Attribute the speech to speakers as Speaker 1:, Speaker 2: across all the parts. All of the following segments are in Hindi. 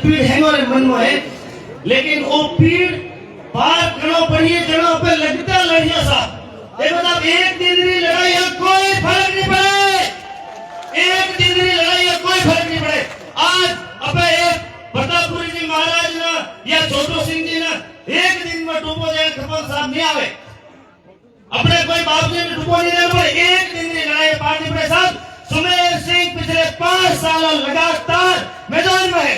Speaker 1: पीड़ हमारे मन में है, लेकिन वो पीड़ पार करो पड़िए जड़ों पे लगता लड़िया साहब। ये मतलब एक दिन की लड़ाई है, कोई फर्क नहीं पड़े, एक दिन की लड़ाई है, कोई फर्क नहीं पड़े। आज अपने एक प्रतापपुरी जी महाराज ना या छोटू सिंह जी ना एक दिन में डूबो जाए खबर साहब नहीं आवे, अपने कोई बाप जी ने डूबो नहीं रहे, एक दिन की लड़ाई पार्टी में साहब। सुमेर सिंह पिछले 5 साल लगातार मैदान में है,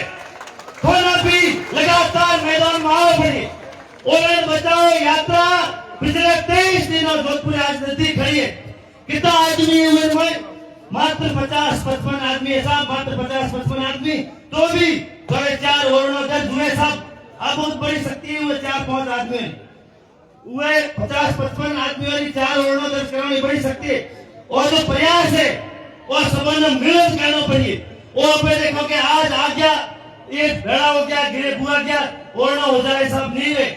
Speaker 1: थोड़ा भी लगातार मैदान में आओ पड़ी। उन्हें बचाओ यात्रा पिछले 23 दिनों जोधपुर आज नजदीक खड़ी है। कितना आदमी उम्र में मात्र 50-55 आदमी है साहब, मात्र 50-55 आदमी, तो भी थोड़े 4 वर्णों दर्ज हुए साहब। अब बहुत बड़ी शक्ति हुए 4-5 आदमी हुए 50-55 आदमी वाली 4 वर्णों दर्ज करने बड़ी शक्ति है। और जो प्रयास है वो संबंध मिलन करना पड़िए। वो पे देखो कि आज आ गया, एक भेड़ा हो गया, गिरे बुआ गया, ओढ़ना हो जाए साहब नहीं है,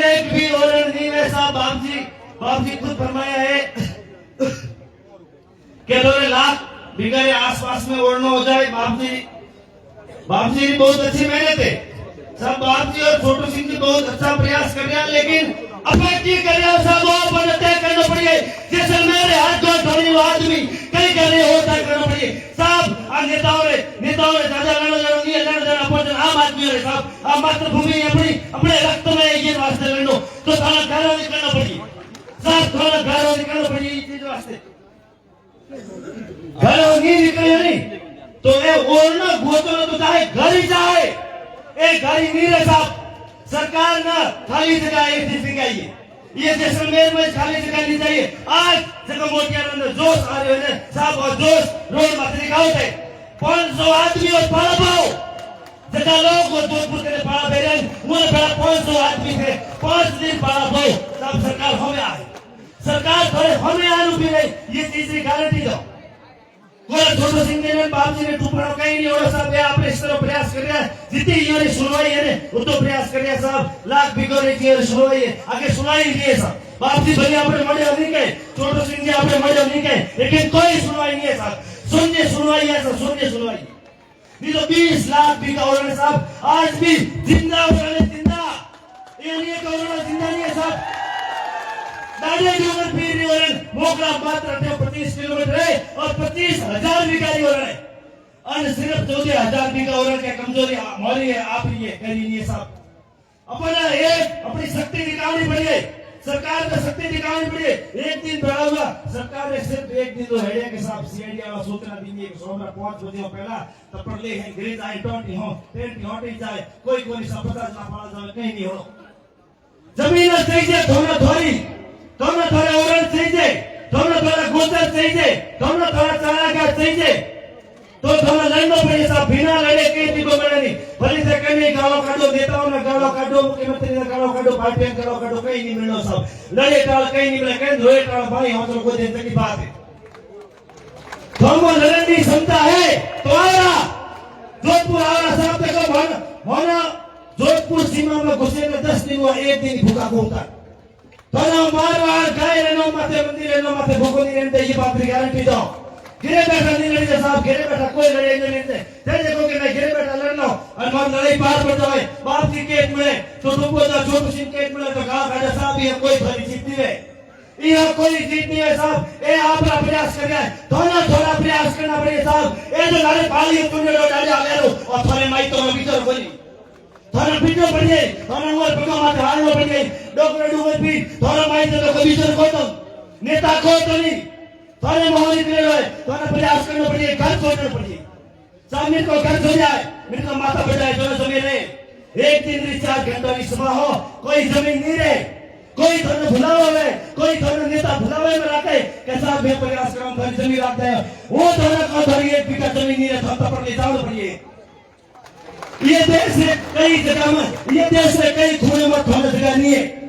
Speaker 1: एक भी ओढ़न नहीं है साहब। बाप जी खुद फरमाया है कि 2 लाख बिगड़े आसपास में ओढ़ना हो जाए। बाप जी की बहुत अच्छी मेहनत है सब। बाप जी और छोटू सिंह जी बहुत अच्छा प्रयास कर रहे हैं, लेकिन अपेक्षी कर रहे हैं साहब, वो तय करना पड़िए। जैसे मेरे हाथ जो धोने आदमी कई कर रहे हो तय करना पड़िए साहब। नेताओं ने ज्यादा लड़ो आम आदमी है साहब। आप मातृभूमि अपने रक्त में ये वास्ते लड़ो तो थोड़ा गौरव निकलना पड़िए साहब, थोड़ा गौरव निकलना पड़िए इस चीज वास्ते। गौरव नहीं निकले नहीं तो ये ओढ़ना घोषणा तो चाहे घर ही चाहे, एक घर ही नहीं रहे साहब। सरकार ना खाली जगह एक चीज दिखाइए, ये जैसलमेर में खाली जगह नहीं चाहिए। आज जगह मोटियार में जोश आ रहे हैं साहब, और जोश रोड मत दिखाओ थे 500 आदमी और पाला पाओ जगह लोग और जोधपुर के पाला बेरन वो बड़ा 500 आदमी थे 5 दिन पाला पाओ तब सरकार हमें आए, सरकार थोड़े हमें आलू भी नहीं, ये चीज की गारंटी दो। कोई छोटू सिंह ने बाप जी ने टुकड़ा कहीं नहीं हो साहब। आपने इस तरह प्रयास कर रहा है, जितनी ये सुनवाई है वो तो प्रयास कर रहे हैं साहब। लाख बिगड़े की सुनवाई है, आगे सुनाई नहीं है साहब। बाप जी भले आपने मजे नहीं कहे, छोटू सिंह जी आपने मजे नहीं कहे, लेकिन कोई सुनवाई नहीं है साहब। सुनिए सुनवाई है साहब, सुनिए सुनवाई नहीं तो 20 लाख बिका उन्होंने साहब आज भी जिंदा जिंदा, ये नहीं कोरोना जिंदा नहीं है साहब। दाढ़ी उम्र पीर नहीं हो रहे, मोकला मात्र 25 किलोमीटर है और 25,000 बिगाड़ी हो रहे हैं, और सिर्फ 14,000 बिका हो रहे हैं। कमजोरी हमारी है, आप ही है, करी नहीं है साहब। अपनी शक्ति दिखानी पड़िए, सरकार का शक्ति दिखानी पड़िए। एक दिन बड़ा हुआ सरकार ने सिर्फ एक दिन तो है के साहब सीआईडी वाला सूचना दी है कि सोमवार 5 बजे पहला तब पर ले है ग्रीन आई डोंट हो टेंट हॉट ही जाए कोई सब पता ना पड़ा जाए कहीं नहीं हो। जमीन चाहिए थोड़ा थोड़े औरत चाहिए, थोड़ा गोचर चाहिए, थोड़ा चारा का चाहिए, तो थोड़ा लड़ना पड़े साहब। बिना लड़े कहीं भी को मिले नहीं। भले से कहीं गालों काटो, नेताओं ने गालों काटो, मुख्यमंत्री ने गालों काटो, पार्टी ने गालों काटो, कहीं नहीं मिलना साहब। लड़े टाल कहीं नहीं मिले, कहीं धोए टाल भाई हौसलों को देने की बात है। हमको लड़ने की क्षमता है तो आया जोधपुर आया साहब। देखो होना जोधपुर सीमा में घुसे में 10 दिन हुआ, एक दिन भूखा घूमता मारवाड़ गाय रहना माथे मंदिर रहना माथे भूखो नहीं रहते, ये बात की गारंटी दो। गिरे बैठा नहीं लड़ते साहब, गिरे बैठा कोई लड़ाई नहीं लड़ते। देखो कि मैं गिरे बैठा लड़ना और मैं लड़ाई पार कर जाए। बाप की केट मिले तो तुमको तो छोटू सिंह केट मिले तो गाँव खाजा साहब ये कोई भरी जीत नहीं है, यह कोई जीत नहीं है साहब। ये आपका प्रयास कर रहा है, थोड़ा प्रयास करना पड़ेगा साहब। ये जो लड़े पाली तुमने लोग डाले ले लो और थोड़े माई तो भीतर बोली थोड़ा भीतर पड़िए, थोड़ा ऊपर पका माथे हारना पड़िए, डॉक्टर डूबर भी थोड़ा माई तो भीतर को तो नेता को तो नहीं थोड़े माहौल निकले हुए, थोड़ा प्रयास करना पड़िए, घर छोड़ना पड़िए साहब। मेरे को घर सो जाए, मेरे को माथा बढ़ जाए, दोनों जमीन रहे, एक दिन 4 घंटा की सुबह हो, कोई जमीन नहीं रहे, कोई थोड़ा भुलावा है, कोई थोड़ा नेता भुलावे में रखे कैसा मैं प्रयास करूं थोड़ी जमीन रखते हैं, वो थोड़ा को थोड़ी 1 बीघा जमीन नहीं रहे, थोड़ा पर ले जाना पड़िए। ये देश में कई जगह में, ये देश में कई खूने में थोड़ा जगह नहीं है।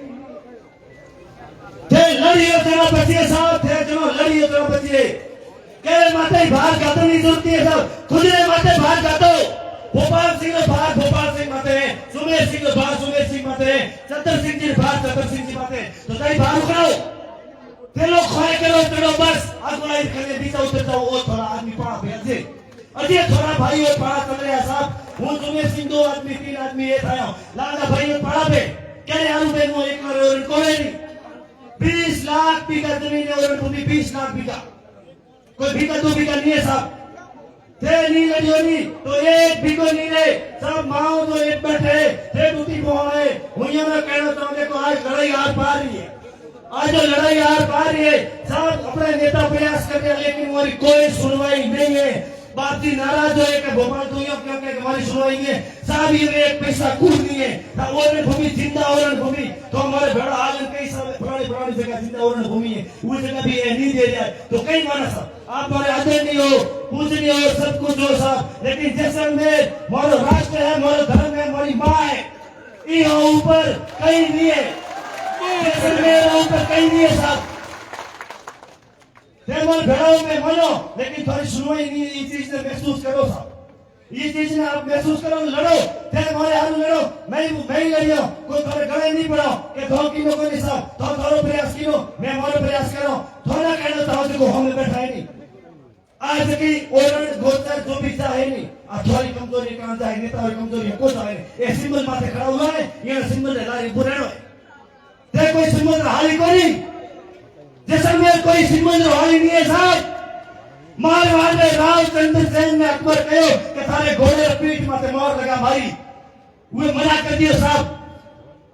Speaker 1: लड़ियों तेरा बचिए साहब, थे जनो लड़ियों तेरा बचिए के माते बाहर गातो नहीं जरूरत है साहब, खुद ने माते बाहर गातो। भोपाल सिंह बाहर भोपाल सिंह माते हैं, सुमेर सिंह बाहर सुमेर सिंह माते हैं, चतर सिंह जी बाहर चतर सिंह जी माते हैं, तो ताई बाहर उठाओ ते लोग खोए करो तेरो बस अगुवाई करने बीच उतर जाओ। वो थोड़ा आदमी पड़ा भेज दे, अजय थोड़ा भाई और पड़ा चल रहा साहब। હું સુમેર સિંહ 2 આદમી 3 આદમી એ થયા લાલા ભાઈ પડાવે ક્યારે આલુ બેન નો એક કરોડ કોને નહીં 20 लाख बीघा जमीन है और भूमि 20 लाख बीघा कोई बीघा 2 बीघा नहीं है साहब थे नहीं लड़ियो नहीं तो एक बीघो नहीं ले सब माओ जो एक बैठे थे टूटी बोए हुइयों में कहना चाहते को आज लड़ाई आर पार रही है आज जो लड़ाई आर पार रही है सब अपने नेता प्रयास कर रहे हैं लेकिन हमारी कोई सुनवाई नहीं है बात जी नाराज हो कि भोपाल तो यो क्योंकि हमारी सुनवाई है साहब ये एक पैसा कुछ नहीं है ना और भूमि जिंदा और भूमि तो हमारे बड़ा आलन कई साल पुरानी जगह जिंदा और भूमि है वो जगह भी नहीं दे रहा तो कई माना साहब आप हमारे आदरणीय हो पूजनीय हो सब कुछ हो साहब लेकिन जैसलमेर हमारा राष्ट्र है हमारा धर्म है हमारी माँ है ये ऊपर कहीं नहीं है जैसलमेर ऊपर कहीं नहीं है साहब भेड़ाओं में मानो लेकिन थोड़ी सुनवाई नहीं ये चीज ने महसूस करो साहब ये चीज ने आप महसूस करो लड़ो थे हमारे हाल लड़ो मैं ही लड़ियो कोई थोड़े गले नहीं पड़ो कि दो किलो को नहीं साहब तो थोड़ा प्रयास किलो मैं हमारा प्रयास करो थोड़ा कहना चाहो को हमें बैठा है नहीं आज की ओरण गोचर जो भी चाहे नहीं अथवारी कमजोरी कहां जाए नेता और कमजोरी को चाहे ये सिंबल माथे खड़ा हुआ है ये सिंबल है लारी बुरेनो है ते कोई सिंबल हाली कोई जैसलमेर कोई सिंबल हाली नहीं है साहब मारवाड़ में रावचंद्र सेन ने अकबर कहो कि थारे घोड़े पीठ माथे मोर लगा भाई वो मना कर दियो साहब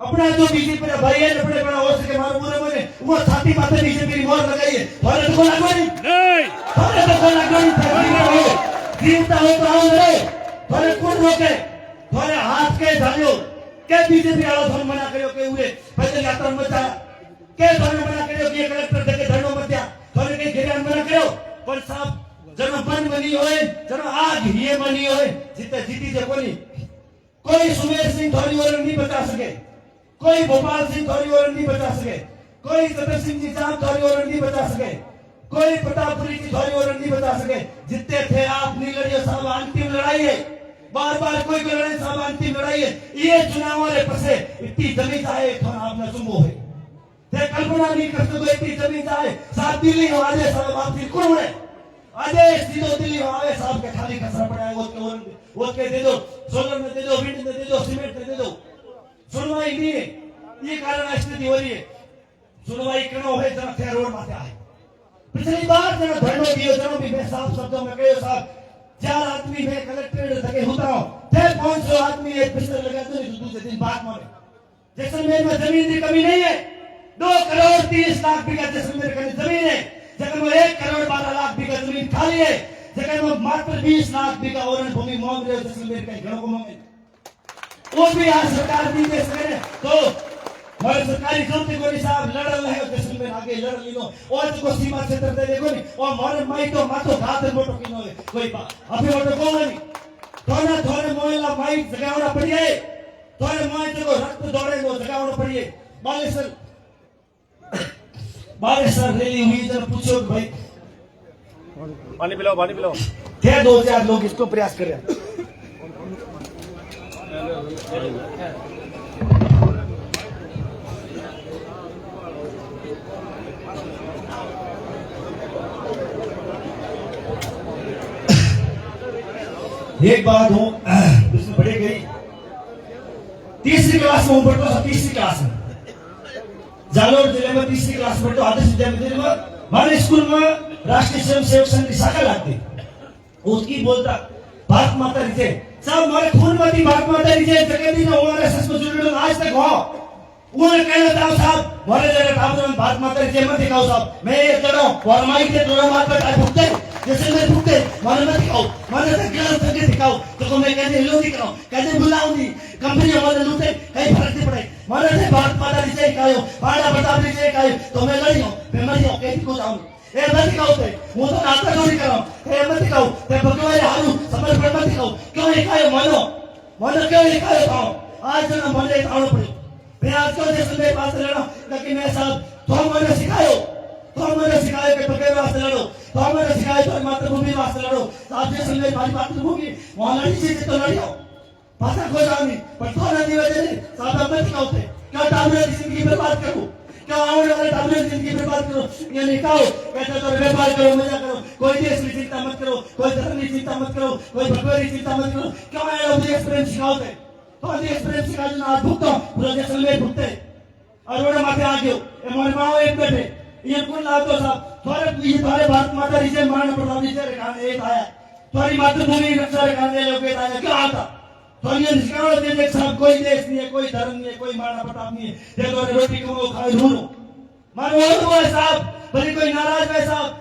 Speaker 1: अपना जो बीजेपी का भाई है अपने बड़ा हो सके मारो पूरे मने वो छाती माथे बीजेपी की मोर लगाई है थारे तो लगवा नहीं थारे तो लगवा नहीं थारे हो जीवता हो तो आओ रे थारे कौन रोके थारे हाथ के धारियो के बीजेपी वाला धन मना करियो के उरे पैदल यात्रा मत जा के धन मना करियो के कलेक्टर देके धनो मत जा थारे के घेरान मना करियो पर साहब जन मन बनी होए जन आग ये बनी होए जिते जीती जे कोई सुमेर सिंह थोड़ी और नहीं बचा सके कोई भोपाल सिंह थोड़ी और नहीं बचा सके कोई सतर सिंह जी जाम थोड़ी और नहीं बचा सके कोई प्रतापपुरी की थोड़ी और नहीं बचा सके जितने थे आप नहीं लड़िए साहब अंतिम लड़ाई है बार बार कोई लड़ाई साहब अंतिम लड़ाई है ये चुनाव वाले पसे इतनी जमीन चाहे थोड़ा आपने सुनो है ते कल्पना नहीं कर सकते इतनी जमीन चाहे साहब दिल्ली हमारे साहब आप फिर कौन है आदेश सीधो दिल्ली हमारे साहब के खाली कसरा पड़ा है वो के दे दो सोलर में दे दो विंड में दे दो सीमेंट में दे दो सुनवाई नहीं है ये कारण स्थिति हो रही है सुनवाई करो है जरा थे रोड माथे आए पिछली बार जरा धरनो दियो जरा भी मैं साफ शब्दों में कहो साहब 4 आदमी में कलेक्ट्रेट तक उतरो थे 500 आदमी एक पिछले लगा तो दूसरे दिन बात माने जैसलमेर में जमीन की कमी नहीं है 2 करोड़ 30 लाख बीघा जैसलमेर की जमीन है जगह में 1 करोड़ 12 लाख बीघा जमीन खाली है जगह में मात्र 20 लाख बीघा और भूमि मांग रहे हो जैसलमेर के घरों को मांगे वो भी आज सरकार नहीं दे सके तो हमारे सरकारी जल्दी को साहब लड़ रहे हो जैसलमेर आगे लड़ लीनो और को सीमा क्षेत्र दे देखो नहीं और हमारे माई तो माथो घात मोटो किनो है कोई बात अभी मोटो कौन नहीं थोड़े मोहल्ला माई जगावना पड़िए थोड़े माई जो रक्त दौड़े वो जगावना पड़िए बालेश्वर रैली हुई जरा पूछो भाई
Speaker 2: पानी पिलाओ
Speaker 1: क्या 2-4 लोग इसको प्रयास कर रहे हैं एक बात हो उसमें पढ़ी गई 3री क्लास में पढ़ता था 3री क्लास में जालोर जिले में 3री क्लास में पढ़ता आदर्श विद्यालय में हमारे स्कूल में राष्ट्रीय स्वयं सेवक संघ की शाखा लगती उसकी बोलता भारत माता जी साहब हमारे खून में थी भारत माता जी जगह दी हमारे सच में जुड़े आज तक हो उन्होंने कहना था साहब हमारे जगह काम भारत माता जी मत दिखाओ साहब मैं ये कर रहा हूँ और माई के दोनों माता का भुगते जैसे मैं भुगते माने मत दिखाओ माने तो गलत करके दिखाओ तो मैं कहते लो दिखाओ कहते बुलाओ नहीं कंपनी हमारे लूटे कहीं फर्क नहीं पड़े माने से भारत माता जी से कहो पाड़ा प्रताप जी से कहो तो मैं लड़ी हूँ मैं मर जाऊँ कहीं को जाऊँ ए मत दिखाओ थे वो तो नाटक चोरी कर रहा हूँ ए मत दिखाओ ते भगवान हारू समर्पण मत दिखाओ क्यों एकायो मानो क्यों एकायो खाओ आज ना मने खाओ पड़े मैं आज तो जैसलमेर पास लड़ा लेकिन मैं साहब तो मैंने सिखायो कि बगैर वास्ते लड़ो तो मैंने सिखाया तो मातृभूमि वास्ते लड़ो साथ जैसलमेर हमारी मातृभूमि वहां लड़ी से तो लड़ियो भाषा खो जाओ नहीं पर थोड़ा नहीं वजह साहब मत दिखाओ थे क्या टाइम जिंदगी बर्बाद करूं क्यों आने वाले अपनी जिंदगी बर्बाद करो? ये नहीं कहो कहते तो व्यापार करो, मजा करो, कोई देश की चिंता मत करो, कोई धर्म की चिंता मत करो, कोई भगवान की चिंता मत करो। क्यों ये लोग देश प्रेम सिखाते? तो देश प्रेम सिखा जो आज भुगतो पूरा देश में भुगते और रोड माथे आ गयो ए मोर माओ एक बैठे ये कौन लातो साहब थोड़े भारत माता रिजे महाराणा प्रताप जी से खाने एक आया थोड़ी मातृभूमि रक्षा खाने लोग आया क्या आता तो ये निष्काम दे साहब कोई देश नहीं है, कोई धर्म नहीं है, कोई महाराणा प्रताप नहीं है, देखो रोटी कमाओ खाओ ढूंढो मानो वो साहब भले कोई नाराज है साहब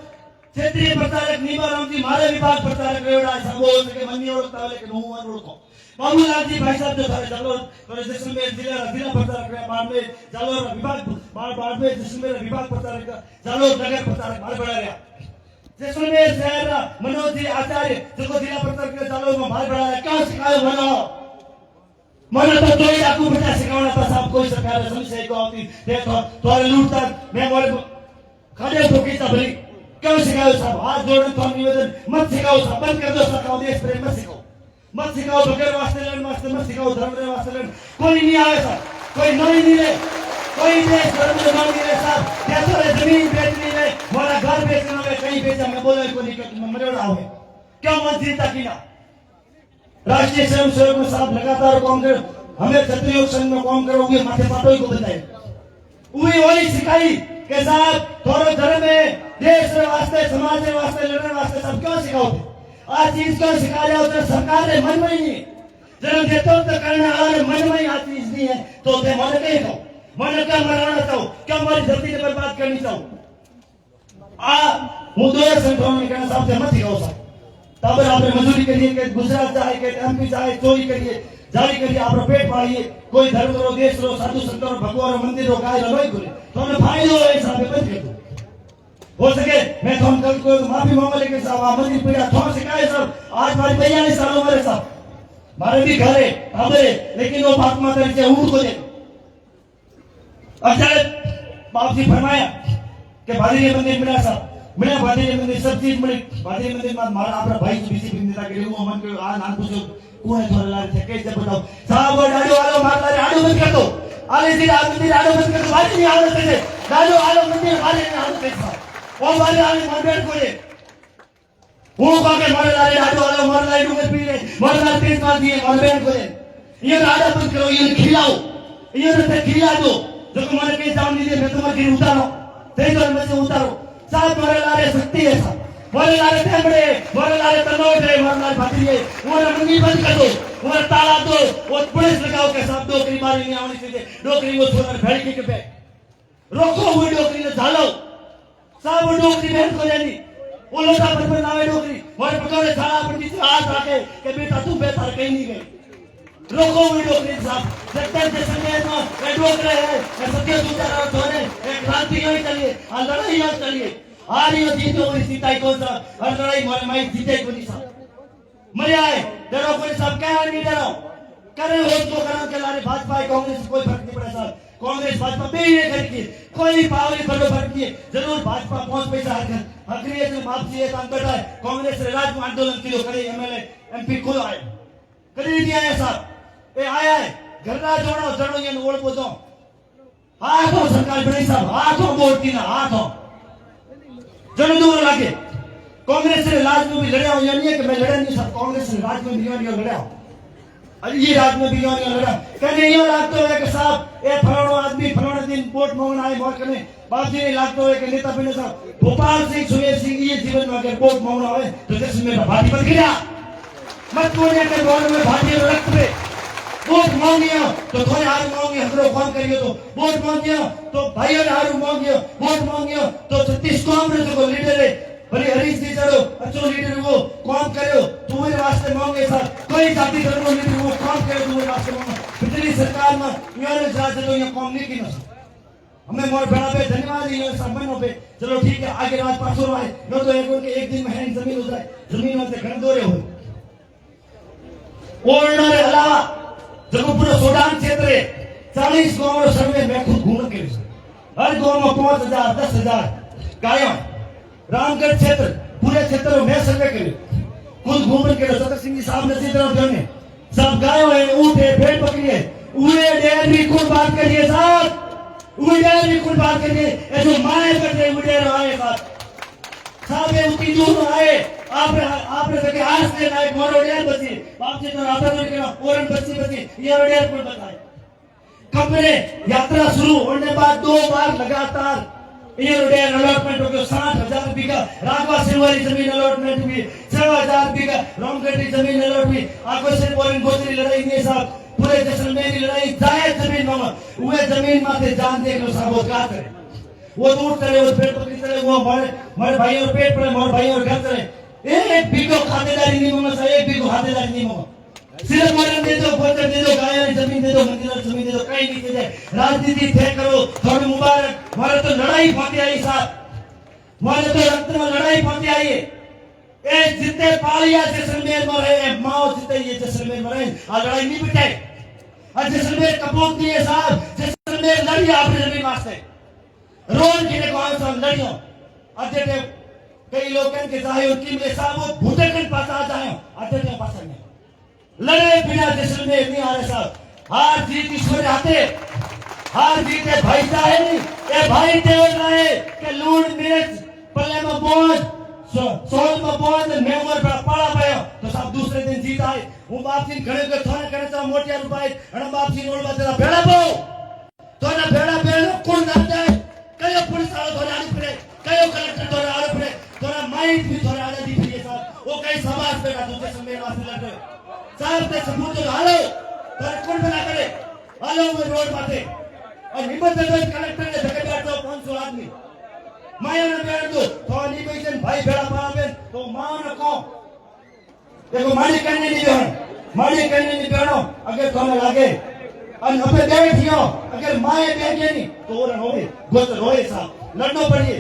Speaker 1: क्षेत्रीय प्रचारक नीमाराम जी मारे विभाग प्रचारक रेवड़ा साहब बोल सके मन नहीं ओळखता लेकिन हूं ओळखो बाबूलाल जी भाई साहब जो था जालोर तो जैसलमेर जिला प्रचारक रहे बाड़मेर जालोर विभाग बाड़मेर जैसलमेर विभाग प्रचारक जालोर नगर प्रचारक मार बड़ा रहा जैसलमेर शहर मनोज जी आचार्य जो जिला प्रचारक जालोर में मार बड़ा रहा क्या सिखायो मनो तो दो ही डाकू बेटा सिखाना था साहब कोई सरकार समझे को आती देखो तोरे लूटता मैं मोरे खड़े ठोकी था भली क्यों सिखाओ साहब हाथ जोड़ने तो निवेदन मत सिखाओ साहब बंद कर दो सरकार देश प्रेम मत सिखाओ मत सिखाओ बगैर वास्ते लेन वास्ते मत सिखाओ धर्म रे वास्ते लेन कोई नहीं आए साहब कोई नहीं ले कोई देश धर्म रे नहीं ले साहब जैसे जमीन बेचनी ले मोरा घर बेचना ले कहीं बेचा मैं बोले को नहीं मरेड़ा हो क्या मन जीता की ना राष्ट्रीय स्वयं सेवक साहब लगातार काम करो हमें क्षत्रिय संघ में काम करोगे माथे पाटो को बताए वही वही सिखाई के साहब थोड़े धर्म में देश के वास्ते समाज के वास्ते लड़ने वास्ते सब क्यों सिखाओगे आज चीज क्यों सिखा रहे हो तो सरकार ने मन में ही नहीं जन्म देते तो करना और मन में ही आज चीज नहीं है तो ते मन के हो मन का मरना चाहो क्या हमारी धरती को बर्बाद करनी चाहो હું દોર સંઠોની કે સાહેબ નથી કહો સાહેબ તાબર આપણે મજૂરી કરીએ કે ગુજરાત જાય કે એમપી જાય ચોરી કરીએ જારી કરીએ આપણો પેટ પાડીએ કોઈ ધર્મ રો દેશ રો સાધુ સંતો ભગવાન મંદિર રો કાય લોય કરે તો મને ફાયદો હોય સાહેબ બંધ કરી दो हो सके मैं तो कल को माफी मांग लेके साहब आ मंदिर पीड़ा थोड़ा सिखाए साहब आज मारी भैया ने सालों मारे साहब मारे भी घरे ताबे लेकिन वो बात माता से ऊंट को दे अच्छा बाप जी फरमाया कि भादरी मंदिर मिला साहब मिला भादरी मंदिर सब चीज मिली भादरी मंदिर में मारा अपना भाई बीसी नेता के वो मन के आ नाम पूछो कौन है थोड़ा लारे थे कैसे बताओ साहब वो डाडो वालो मार लारे आडो बंद कर दो आले जी मंदिर आडो बंद कर दो भाई नहीं आवत है डाडो वालो मंदिर वाले नहीं आवत है साहब वो वाले आले मारबेट को दे वो काके मारे लारे डाडो वालो मार लारे डूबे पी ले मार लारे तेज मार दिए मारबेट को दे ये आडो बंद करो ये खिलाओ ये तो खिला दो जो तुम्हारे के सामने दे मैं तुम्हारे गिर उतारो तेज और में से उतारो साहब मारे लारे शक्ति है साहब मारे लारे टेमड़े मारे लारे तनोट है मारे लारे भातिये वो मंदिर बंद कर दो वो ताला दो वो पुलिस लगाओ के साहब डोकरी मारी नहीं आनी चाहिए डोकरी वो छोड़ भेड़ के पे रोको वो डोकरी ने झालो साहब वो डोकरी बहन को जानी वो लोटा पर नावे डोकरी मारे पकड़े थाला पर किसी हाथ रखे कि बेटा तू बेतार कहीं नहीं गई रोको वो डोकरी साहब सत्तर के समय में ये डोकरे है ये सत्य सुचारा थोड़े एक क्रांति ही चलिए आ लड़ाई ही चलिए आ रही हो जीतो वो सीताई कौन सा हर लड़ाई मारे माई जीते को नहीं साहब मजा आए डरो कोई सब क्या नहीं डरो करे हो तो करो के लारे भाजपा कांग्रेस कोई फर्क नहीं पड़ा साहब कांग्रेस भाजपा पे ही करके कोई पावली पर फर्क नहीं जरूर भाजपा 5 पैसा हकरी से माफ से काम करता है कांग्रेस ने राज आंदोलन कियो करे एमएलए एमपी को आए कभी नहीं आया साहब ए आया है घरना जोड़ो जड़ो ये ओळखो तो हाथों सरकार बड़ी साहब हाथों बोलती ना हाथों जन दूर लागे कांग्रेस ने राज में भी लड़ा या नहीं है कि मैं लड़ा नहीं साहब कांग्रेस ने राज में बिलियनियर लड़ा अरे ये राज में बिलियनियर लड़ा कहने ये लागतो है कि साहब ए फलाणो आदमी फलाणे दिन वोट मांगना है वोट करने बाप जी ने लागतो है कि नेता पिने साहब गोपाल सिंह सुमेर सिंह ये जीवन में अगर वोट मांगना है तो जैसे मेरा भाटी बन गया मत बोलने के बोल में भाटी रक्त में वोट मांगियो तो थोड़े हारू मांगियो हमरो फोन करियो तो वोट मांगियो तो भाइयों ने हारू मांगियो वोट मांगियो तो 36 कांग्रेस को लीडर है भले हरीश जी चलो अच्छो लीडर वो काम करो तुम्हारे वास्ते मांगे सर कोई जाति धर्म लीडर वो काम करे तुम्हारे वास्ते मांगे पिछली सरकार में यूएनएस राज्य तो ये काम नहीं किया हमें मोर बड़ा पे धन्यवाद ये सम्मानों पे चलो ठीक है आगे राज पासो आए न तो एक दिन में है जमीन हो जाए जमीन में से घन दोरे हो और अलावा जब पूरा सोडान क्षेत्र है 40 गांव सर्वे में खुद घूम के हर गांव में 5000 10,000 गायों रामगढ़ क्षेत्र पूरे क्षेत्र में सर्वे करे खुद घूम के सतर सिंह जी साहब ने तरफ जाने सब गायों है ऊंट है भेड़ बकरी है उन्हें डेयरी खुद बात करिए साहब उड़ेर भी कुछ बात करके ये जो माए करते उड़ेर आए साहब ये उतनी दूर आए आपने सके आज से नाइक मोर उड़ेर बची बाप जी तो राता तो के ओरन बची ये उड़ेर को बताए कब ने यात्रा शुरू होने बाद 2 बार लगातार ये उड़ेर अलॉटमेंट हो गया 60,000 बीघा राघवा सिलवारी जमीन अलॉटमेंट हुई 6,000 बीघा रोमगढ़ी जमीन अलॉट हुई आगो से बोरिंग गोत्री लड़ाई नहीं साहब पूरे जैसलमेर की लड़ाई जायज जमीन में हुए जमीन माथे जान देख लो साहब वो क्या करे वो दूर चले वो पेट पकड़ी चले वो हमारे भाइयों और पेट पड़े हमारे भाइयों और घर चले एक बीघो खातेदारी नहीं मांगा साहब एक बीघो खातेदारी नहीं मांगा सिर्फ मरण दे दो बोतल दे दो गाय वाली जमीन दे दो मंदिर वाली जमीन दे दो कहीं नहीं दे जाए राजनीति तय करो थोड़ी मुबारक हमारे तो लड़ाई फाटी आई साहब हमारे तो रक्त में लड़ाई फाटी आई है ए जितने पालिया जैसलमेर में रहे माओ जितने ये जैसलमेर में रहे आ लड़ाई नहीं बिठाई और जैसलमेर कपूर दिए साहब जैसलमेर लड़ी आपने जमीन वास्ते रोज के कौन सा लड़ियों अध्यक्ष कई लोग के चाहे उनकी मेरे साहब वो भूतेकन पास आ जाए अध्यक्ष पास नहीं लड़े बिना जैसलमेर नहीं आ रहे साहब हार जीत ईश्वर आते हार जीत है भाई चाहे नहीं ये भाई देवल रहे कि लूट मिर्च पल्ले में बोझ सोल में बोझ मेमर पर पड़ा पाया तो साहब दूसरे दिन जीत आए वो बाप जी घड़े के थाने करे तो मोटिया रुपाए अन बाप जी नोट बदला भेड़ा बो तो ना भेड़ा कौन जानता है कयो पुलिस वाला थोड़ा आड़ी पड़े कयो कलेक्टर थोड़ा आड़े पड़े थोड़ा माइंड भी थोड़ा आड़े दी पड़ी साहब वो कई समाज पे का दूसरे समय वास्ते लड़ रहे साहब ते सबूत हालो पर कौन बना करे हालो वो रोड माथे और हिम्मत दे कलेक्टर ने धक्के बैठो 500 आदमी माया ने बैठ दो तो नहीं कोई भाई भेड़ा पावे तो मां न को देखो माड़ी करने नहीं बेनो अगर तुम्हें लागे और नपे बैठियो अगर माए बैठे नहीं तो वो होवे गोत रोए साहब लड़नो पड़िए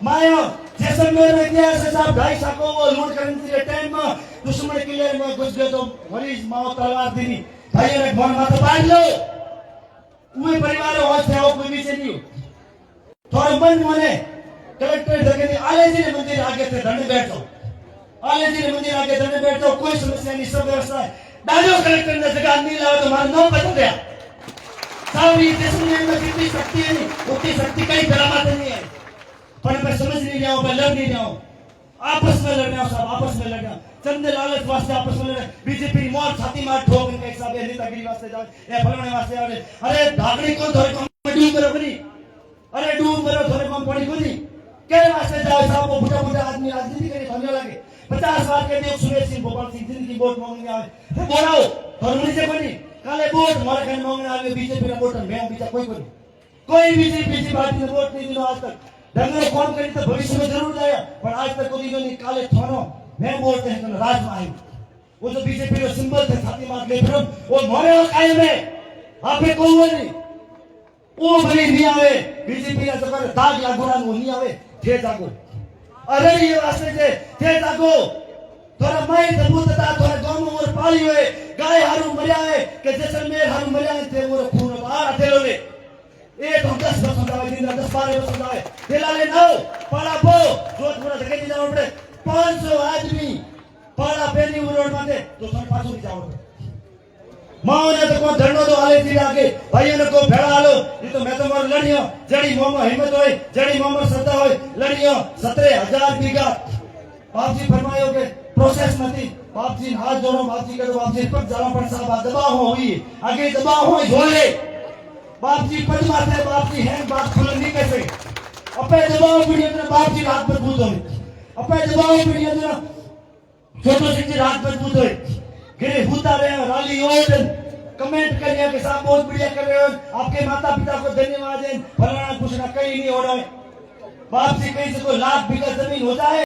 Speaker 1: माया जैसलमेर में क्या है साहब 2.5 साल वो लूट करने के टाइम में दुश्मन किले में घुस गए तो मरीज माओ तलवार दीनी भाई ने फोन माथे बांध लो उहे परिवार होश है वो कोई भी नहीं थोड़ा मन मने कलेक्टर जगह आले जी ने मंदिर आगे से दंड बैठो आले जी ने मंदिर आगे दंड बैठो कोई समस्या नहीं सब व्यवस्था है डालो कलेक्टर ने जगह नहीं लाओ तो हमारा नाम बदल गया साहब ये जैसलमेर में कितनी शक्ति है उतनी शक्ति कहीं बराबर नहीं है पर मैं समझ नहीं रहा हूं मैं लड़ नहीं रहा हूं आपस में लड़ना साहब आपस में लड़ना चंद लालच वास्ते आपस में लड़ना बीजेपी मौत छाती मार ठोक इनका एक साहब नेतागिरी वास्ते जाओ ए फलाने वास्ते आवे अरे धागड़ी को थोड़े कम डूब करो बनी अरे डूब करो थोड़े कम पड़ी खुदी के वास्ते जाओ साहब वो बुढ़ा आदमी राजनीति करे समझ लगे 50 साल के देव सुरेश सिंह भोपाल सिंह जिनकी वोट मांगने आवे तो बोलाओ धर्मनी से बनी काले वोट मारे कहीं मांगने आवे बीजेपी का वोट मैं बीजा कोई बीजेपी पार्टी ने वोट नहीं दिया आज तक डंगर कौन करी तो भविष्य में जरूर जाएगा पर आज तक कोई नहीं काले थानो मैं बोलते हैं तो राज में आई वो जो बीजेपी का सिंबल थे छाती मार ले फिर वो मोरे कायम है आपे को नहीं वो भले नहीं आवे बीजेपी का जबर दाग लागोरा वो नहीं आवे थे जागो अरे ये वास्ते से थे जागो थोड़ा माई सबूतता थोड़ा गांव में और पाली हुए गाय हारू मरिया है कि जैसलमेर हारू मरिया थे वो खून बाहर अकेलो ने एक हम 10 वर्ष समझावे दिन 10-12 वर्ष समझावे दिलाले नाओ पाड़ा पो जोत पूरा धके दी जाओ पड़े 500 आदमी पाड़ा पेनी रोड माथे तो सब पाछो नहीं जाओ माओ ने तो को धरनो तो आले थी आगे भाइयों ने को भेड़ा आलो ये तो मैं तो मार लड़ियो जड़ी मोमो हिम्मत होए जड़ी मोमो श्रद्धा होए लड़ियो 17,000 बीघा बाप जी फरमायो के प्रोसेस नहीं बाप जी हाथ जोड़ो बाप जी करो बाप जी पर जाना पड़ साहब दबाव हुई आगे दबाव हो झोले बाप जी पद मारते बाप जी हैं बात खुले नहीं कैसे अपने दबाव पीढ़ी अंदर बाप जी रात मजबूत हो अपने दबाव पीढ़ी अंदर छोटो सिंह जी रात मजबूत हो गिरे होता रहे राली और कमेंट करिए कि साहब बहुत बढ़िया कर रहे हो आपके माता पिता को धन्यवाद है फलाना कुछ ना कहीं नहीं हो रहा है बाप जी कहीं से कोई लाख बीघा जमीन हो जाए